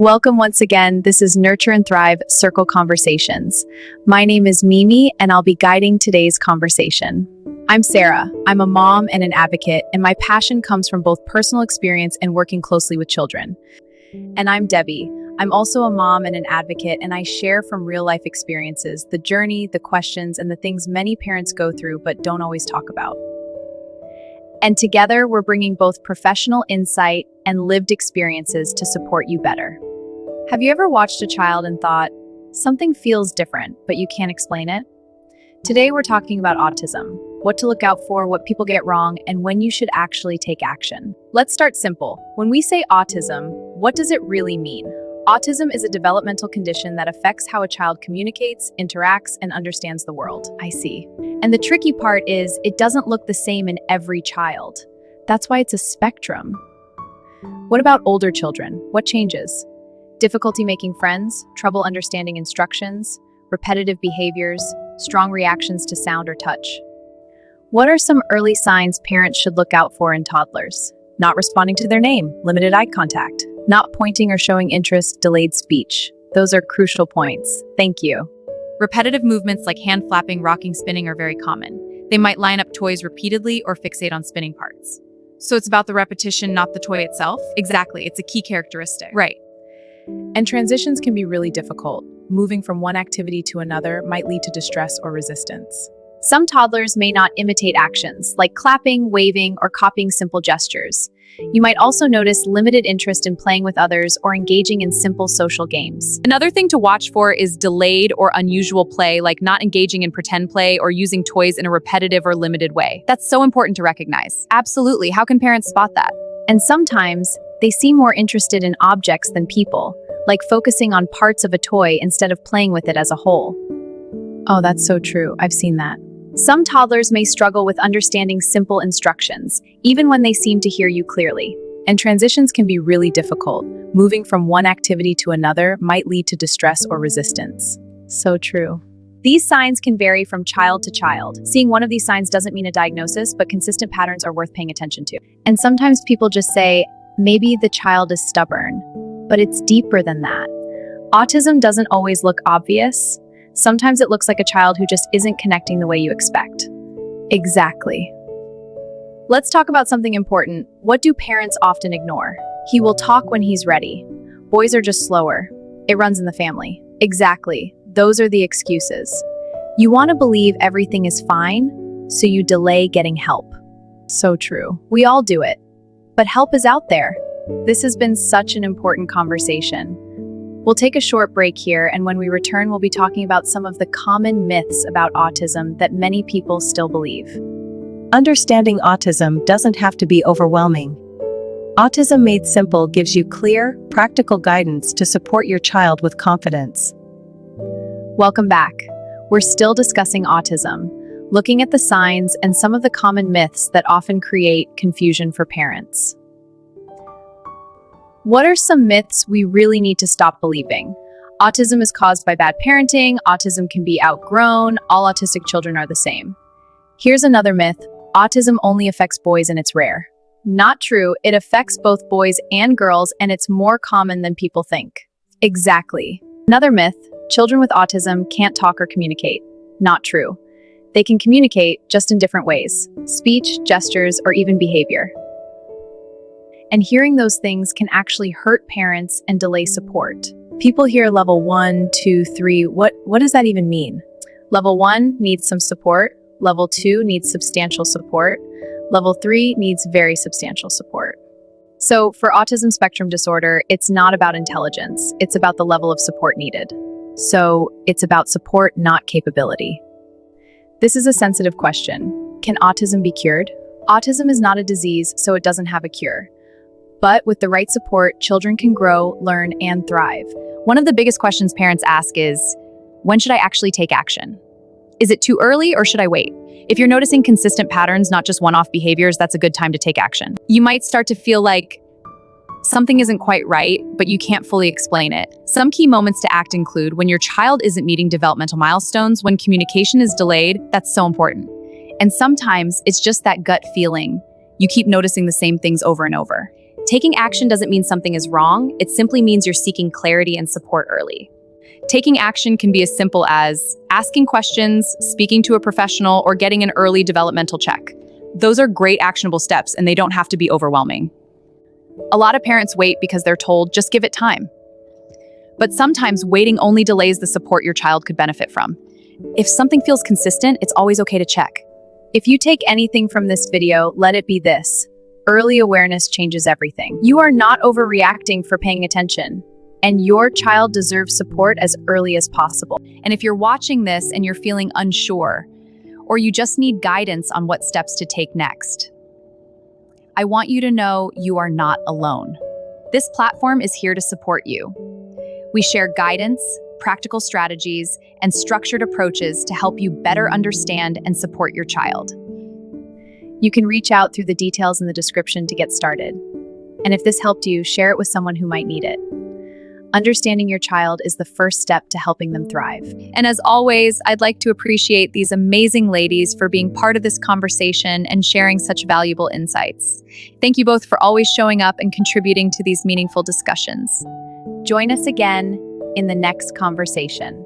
Welcome once again. This is Nurture and Thrive Circle Conversations. My name is Mimi, and I'll be guiding today's conversation. I'm Sarah. I'm a mom and an advocate, and my passion comes from both personal experience and working closely with children. And I'm Debbie. I'm also a mom and an advocate, and I share from real-life experiences, the journey, the questions, and the things many parents go through but don't always talk about. And together, we're bringing both professional insight and lived experiences to support you better. Have you ever watched a child and thought, something feels different, but you can't explain it? Today, we're talking about autism, what to look out for, what people get wrong, and when you should actually take action. Let's start simple. When we say autism, what does it really mean? Autism is a developmental condition that affects how a child communicates, interacts, and understands the world. I see. And the tricky part is, it doesn't look the same in every child. That's why it's a spectrum. What about older children? What changes? Difficulty making friends, trouble understanding instructions, repetitive behaviors, strong reactions to sound or touch. What are some early signs parents should look out for in toddlers? Not responding to their name, limited eye contact, not pointing or showing interest, delayed speech. Those are crucial points. Thank you. Repetitive movements like hand flapping, rocking, spinning are very common. They might line up toys repeatedly or fixate on spinning parts. So it's about the repetition, not the toy itself? Exactly, it's a key characteristic. Right. And transitions can be really difficult. Moving from one activity to another might lead to distress or resistance. Some toddlers may not imitate actions, like clapping, waving, or copying simple gestures. You might also notice limited interest in playing with others or engaging in simple social games. Another thing to watch for is delayed or unusual play, like not engaging in pretend play or using toys in a repetitive or limited way. That's so important to recognize. Absolutely. How can parents spot that? And sometimes, they seem more interested in objects than people, like focusing on parts of a toy instead of playing with it as a whole. Oh, that's so true. I've seen that. Some toddlers may struggle with understanding simple instructions, even when they seem to hear you clearly. And transitions can be really difficult. Moving from one activity to another might lead to distress or resistance. So true. These signs can vary from child to child. Seeing one of these signs doesn't mean a diagnosis, but consistent patterns are worth paying attention to. And sometimes people just say, maybe the child is stubborn, but it's deeper than that. Autism doesn't always look obvious. Sometimes it looks like a child who just isn't connecting the way you expect. Exactly. Let's talk about something important. What do parents often ignore? He will talk when he's ready. Boys are just slower. It runs in the family. Exactly. Those are the excuses. You want to believe everything is fine, so you delay getting help. So true. We all do it. But help is out there. This has been such an important conversation. We'll take a short break here, and when we return, we'll be talking about some of the common myths about autism that many people still believe. Understanding autism doesn't have to be overwhelming. Autism Made Simple gives you clear, practical guidance to support your child with confidence. Welcome back. We're still discussing autism, looking at the signs and some of the common myths that often create confusion for parents. What are some myths we really need to stop believing? Autism is caused by bad parenting, autism can be outgrown, all autistic children are the same. Here's another myth: autism only affects boys and it's rare. Not true, it affects both boys and girls, and it's more common than people think. Exactly. Another myth: children with autism can't talk or communicate. Not true. They can communicate, just in different ways: speech, gestures, or even behavior. And hearing those things can actually hurt parents and delay support. People hear level 1, 2, 3. What does that even mean? Level 1 needs some support. Level 2 needs substantial support. Level 3 needs very substantial support. So for autism spectrum disorder, it's not about intelligence. It's about the level of support needed. So it's about support, not capability. This is a sensitive question. Can autism be cured? Autism is not a disease, so it doesn't have a cure. But with the right support, children can grow, learn, and thrive. One of the biggest questions parents ask is, when should I actually take action? Is it too early or should I wait? If you're noticing consistent patterns, not just one-off behaviors, that's a good time to take action. You might start to feel like something isn't quite right, but you can't fully explain it. Some key moments to act include when your child isn't meeting developmental milestones, when communication is delayed. That's so important. And sometimes it's just that gut feeling. You keep noticing the same things over and over. Taking action doesn't mean something is wrong, it simply means you're seeking clarity and support early. Taking action can be as simple as asking questions, speaking to a professional, or getting an early developmental check. Those are great actionable steps, and they don't have to be overwhelming. A lot of parents wait because they're told, just give it time. But sometimes waiting only delays the support your child could benefit from. If something feels consistent, it's always okay to check. If you take anything from this video, let it be this. Early awareness changes everything. You are not overreacting for paying attention, and your child deserves support as early as possible. And if you're watching this and you're feeling unsure, or you just need guidance on what steps to take next, I want you to know you are not alone. This platform is here to support you. We share guidance, practical strategies, and structured approaches to help you better understand and support your child. You can reach out through the details in the description to get started. And if this helped you, share it with someone who might need it. Understanding your child is the first step to helping them thrive. And as always, I'd like to appreciate these amazing ladies for being part of this conversation and sharing such valuable insights. Thank you both for always showing up and contributing to these meaningful discussions. Join us again in the next conversation.